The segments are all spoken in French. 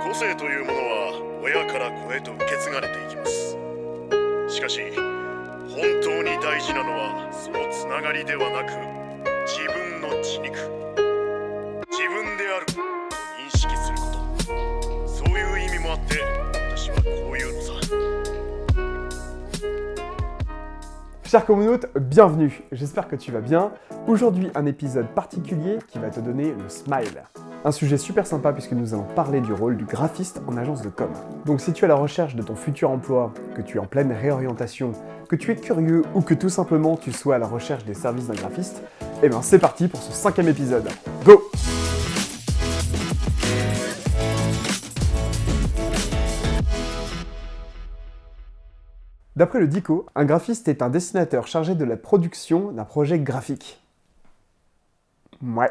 個性というものは親から子へと受け継がれていきます。しかし本当に大事なのはそのつながりではなく自分の血肉、自分であると認識すること。そういう意味もあって私はこういうのさ。Chers communautes, bienvenue, j'espère que tu vas bien. Aujourd'hui, un épisode particulier qui va te donner le smile. Un sujet super sympa puisque nous allons parler du rôle du graphiste en agence de com. Donc si tu es à la recherche de ton futur emploi, que tu es en pleine réorientation, que tu es curieux ou que tout simplement tu sois à la recherche des services d'un graphiste, eh bien c'est parti pour ce 5e épisode. Go! D'après le DICO, un graphiste est un dessinateur chargé de la production d'un projet graphique. Ouais.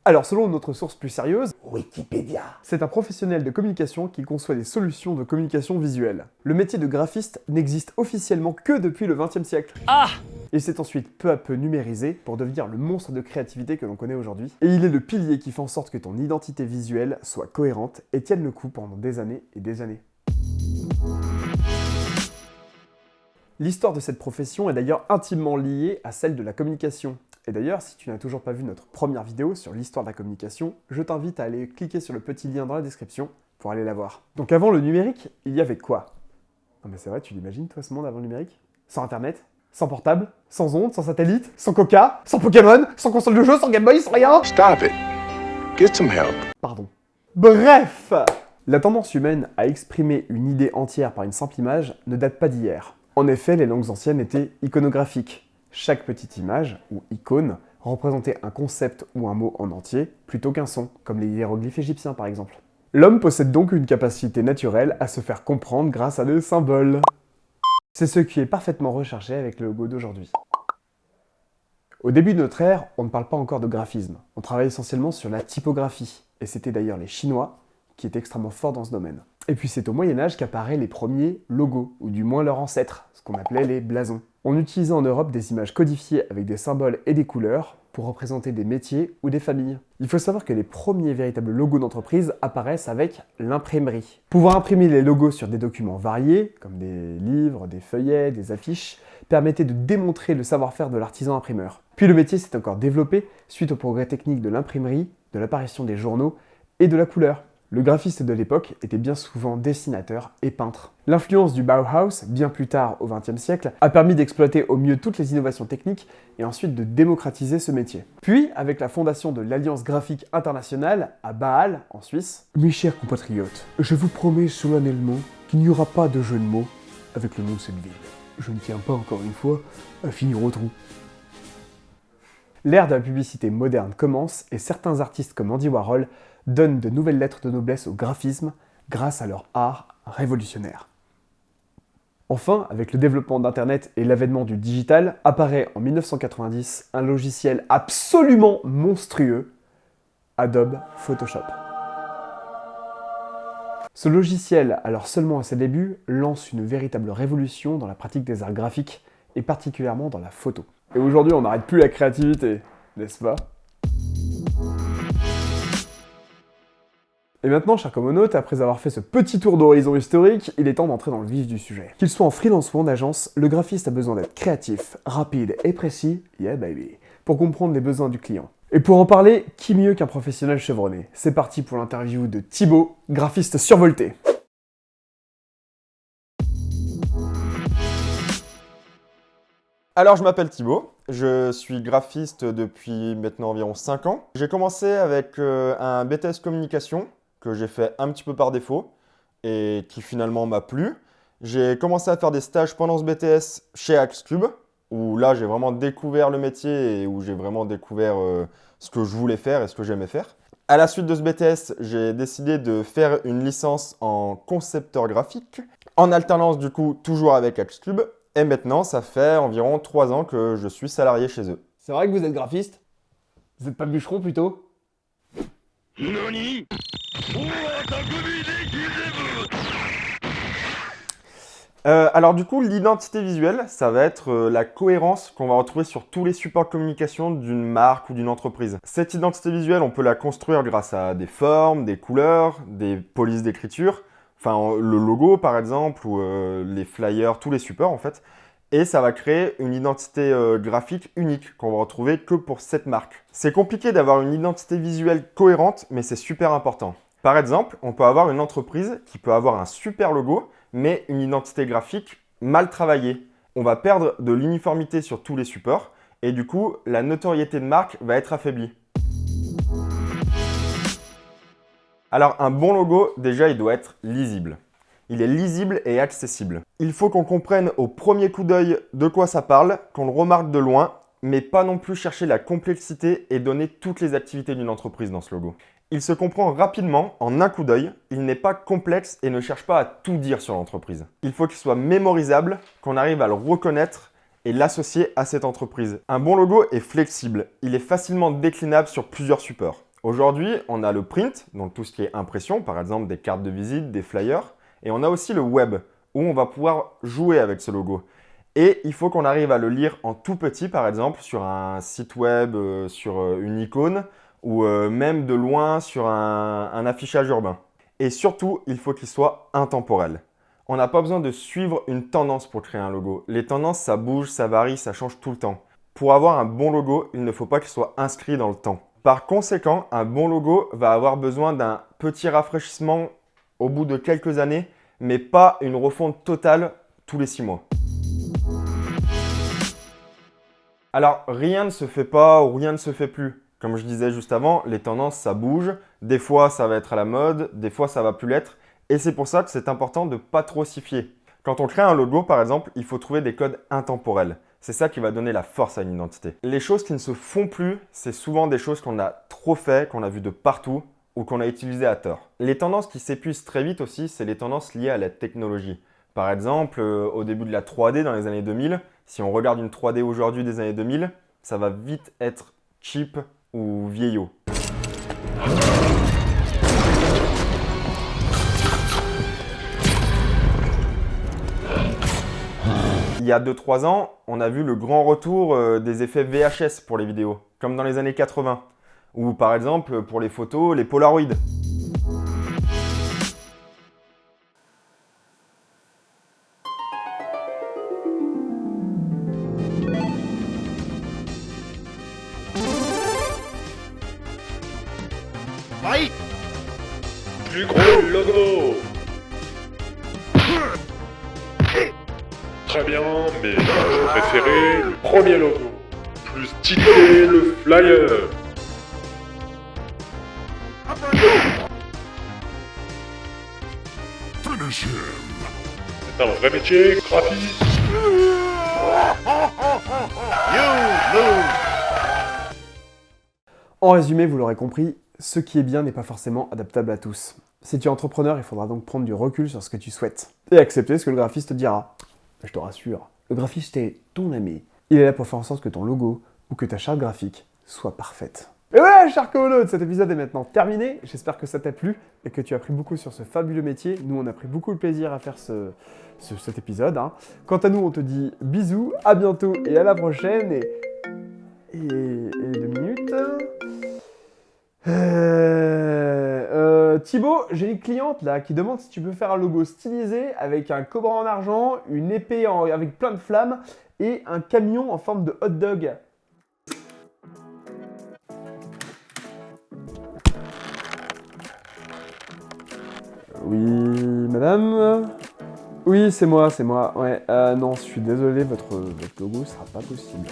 Alors selon notre source plus sérieuse, Wikipédia, c'est un professionnel de communication qui conçoit des solutions de communication visuelle. Le métier de graphiste n'existe officiellement que depuis le XXe siècle. Il s'est ensuite peu à peu numérisé pour devenir le monstre de créativité que l'on connaît aujourd'hui. Et il est le pilier qui fait en sorte que ton identité visuelle soit cohérente et tienne le coup pendant des années et des années. L'histoire de cette profession est d'ailleurs intimement liée à celle de la communication. Et d'ailleurs, si tu n'as toujours pas vu notre première vidéo sur l'histoire de la communication, je t'invite à aller cliquer sur le petit lien dans la description pour aller la voir. Donc avant le numérique, il y avait quoi? Non mais c'est vrai, tu l'imagines toi ce monde avant le numérique? Sans internet? Sans portable? Sans ondes? Sans satellite? Sans Coca? Sans Pokémon? Sans console de jeu? Sans Game Boy? Sans rien? Stop it. Get some help. Pardon. Bref! La tendance humaine à exprimer une idée entière par une simple image ne date pas d'hier. En effet, les langues anciennes étaient iconographiques. Chaque petite image, ou icône, représentait un concept ou un mot en entier, plutôt qu'un son, comme les hiéroglyphes égyptiens par exemple. L'homme possède donc une capacité naturelle à se faire comprendre grâce à des symboles. C'est ce qui est parfaitement recherché avec le logo d'aujourd'hui. Au début de notre ère, on ne parle pas encore de graphisme. On travaille essentiellement sur la typographie, et c'était d'ailleurs les Chinois qui étaient extrêmement forts dans ce domaine. Et puis c'est au Moyen-Âge qu'apparaissent les premiers logos, ou du moins leurs ancêtres, ce qu'on appelait les blasons. On utilisait en Europe des images codifiées avec des symboles et des couleurs pour représenter des métiers ou des familles. Il faut savoir que les premiers véritables logos d'entreprise apparaissent avec l'imprimerie. Pouvoir imprimer les logos sur des documents variés, comme des livres, des feuillets, des affiches, permettait de démontrer le savoir-faire de l'artisan imprimeur. Puis le métier s'est encore développé suite au progrès technique de l'imprimerie, de l'apparition des journaux et de la couleur. Le graphiste de l'époque était bien souvent dessinateur et peintre. L'influence du Bauhaus, bien plus tard au XXe siècle, a permis d'exploiter au mieux toutes les innovations techniques et ensuite de démocratiser ce métier. Puis, avec la fondation de l'Alliance graphique internationale à Bâle, en Suisse, mes chers compatriotes, je vous promets solennellement qu'il n'y aura pas de jeu de mots avec le nom de cette ville. Je ne tiens pas encore une fois à finir au trou. L'ère de la publicité moderne commence et certains artistes comme Andy Warhol donnent de nouvelles lettres de noblesse au graphisme grâce à leur art révolutionnaire. Enfin, avec le développement d'Internet et l'avènement du digital, apparaît en 1990 un logiciel absolument monstrueux, Adobe Photoshop. Ce logiciel, alors seulement à ses débuts, lance une véritable révolution dans la pratique des arts graphiques et particulièrement dans la photo. Et aujourd'hui, on n'arrête plus la créativité, n'est-ce pas? Et maintenant, chers commonautes, après avoir fait ce petit tour d'horizon historique, il est temps d'entrer dans le vif du sujet. Qu'il soit en freelance ou en agence, le graphiste a besoin d'être créatif, rapide et précis, yeah baby, pour comprendre les besoins du client. Et pour en parler, qui mieux qu'un professionnel chevronné? C'est parti pour l'interview de Thibaut, graphiste survolté. Alors je m'appelle Thibaut, je suis graphiste depuis maintenant environ 5 ans. J'ai commencé avec un BTS communication que j'ai fait un petit peu par défaut et qui finalement m'a plu. J'ai commencé à faire des stages pendant ce BTS chez Axe Cube où là j'ai vraiment découvert le métier et où j'ai vraiment découvert ce que je voulais faire et ce que j'aimais faire. À la suite de ce BTS, j'ai décidé de faire une licence en concepteur graphique en alternance du coup toujours avec Axe Cube. Et maintenant, ça fait environ 3 ans que je suis salarié chez eux. C'est vrai que vous êtes graphiste? Vous n'êtes pas bûcheron plutôt? Alors du coup, l'identité visuelle, ça va être la cohérence qu'on va retrouver sur tous les supports de communication d'une marque ou d'une entreprise. Cette identité visuelle, on peut la construire grâce à des formes, des couleurs, des polices d'écriture, enfin le logo par exemple, ou les flyers, tous les supports en fait. Et ça va créer une identité graphique unique qu'on va retrouver que pour cette marque. C'est compliqué d'avoir une identité visuelle cohérente, mais c'est super important. Par exemple, on peut avoir une entreprise qui peut avoir un super logo, mais une identité graphique mal travaillée. On va perdre de l'uniformité sur tous les supports et du coup, la notoriété de marque va être affaiblie. Alors, un bon logo, déjà, il doit être lisible. Il est lisible et accessible. Il faut qu'on comprenne au premier coup d'œil de quoi ça parle, qu'on le remarque de loin, mais pas non plus chercher la complexité et donner toutes les activités d'une entreprise dans ce logo. Il se comprend rapidement, en un coup d'œil, il n'est pas complexe et ne cherche pas à tout dire sur l'entreprise. Il faut qu'il soit mémorisable, qu'on arrive à le reconnaître et l'associer à cette entreprise. Un bon logo est flexible, il est facilement déclinable sur plusieurs supports. Aujourd'hui, on a le print, donc tout ce qui est impression, par exemple des cartes de visite, des flyers, et on a aussi le web, où on va pouvoir jouer avec ce logo. Et il faut qu'on arrive à le lire en tout petit, par exemple, sur un site web, sur une icône, ou même de loin sur un affichage urbain. Et surtout, il faut qu'il soit intemporel. On n'a pas besoin de suivre une tendance pour créer un logo. Les tendances, ça bouge, ça varie, ça change tout le temps. Pour avoir un bon logo, il ne faut pas qu'il soit inscrit dans le temps. Par conséquent, un bon logo va avoir besoin d'un petit rafraîchissement au bout de quelques années, mais pas une refonte totale tous les 6 mois. Alors, rien ne se fait pas ou rien ne se fait plus. Comme je disais juste avant, les tendances, ça bouge. Des fois, ça va être à la mode, des fois, ça va plus l'être. Et c'est pour ça que c'est important de ne pas trop s'y fier. Quand on crée un logo, par exemple, il faut trouver des codes intemporels. C'est ça qui va donner la force à une identité. Les choses qui ne se font plus, c'est souvent des choses qu'on a trop fait, qu'on a vu de partout ou qu'on a utilisées à tort. Les tendances qui s'épuisent très vite aussi, c'est les tendances liées à la technologie. Par exemple, au début de la 3D dans les années 2000, si on regarde une 3D aujourd'hui des années 2000, ça va vite être cheap ou vieillot. Il y a 2-3 ans, on a vu le grand retour des effets VHS pour les vidéos, comme dans les années 80. Ou par exemple, pour les photos, les Polaroid. Fight! Plus gros logo! Très bien, mais je préférais le premier logo. Plus stylé, le flyer. C'est un vrai métier, graphiste. En résumé, vous l'aurez compris, ce qui est bien n'est pas forcément adaptable à tous. Si tu es entrepreneur, il faudra donc prendre du recul sur ce que tu souhaites et accepter ce que le graphiste te dira. Je te rassure, le graphiste est ton ami. Il est là pour faire en sorte que ton logo ou que ta charte graphique soit parfaite. Et voilà, chers colonos, cet épisode est maintenant terminé. J'espère que ça t'a plu et que tu as appris beaucoup sur ce fabuleux métier. Nous, on a pris beaucoup de plaisir à faire cet épisode. Quant à nous, on te dit bisous, à bientôt et à la prochaine. Et 2 minutes. Thibaut, j'ai une cliente là qui demande si tu peux faire un logo stylisé avec un cobra en argent, une épée avec plein de flammes et un camion en forme de hot dog. Oui, madame? Oui, c'est moi. Ouais, non, je suis désolé, votre logo sera pas possible.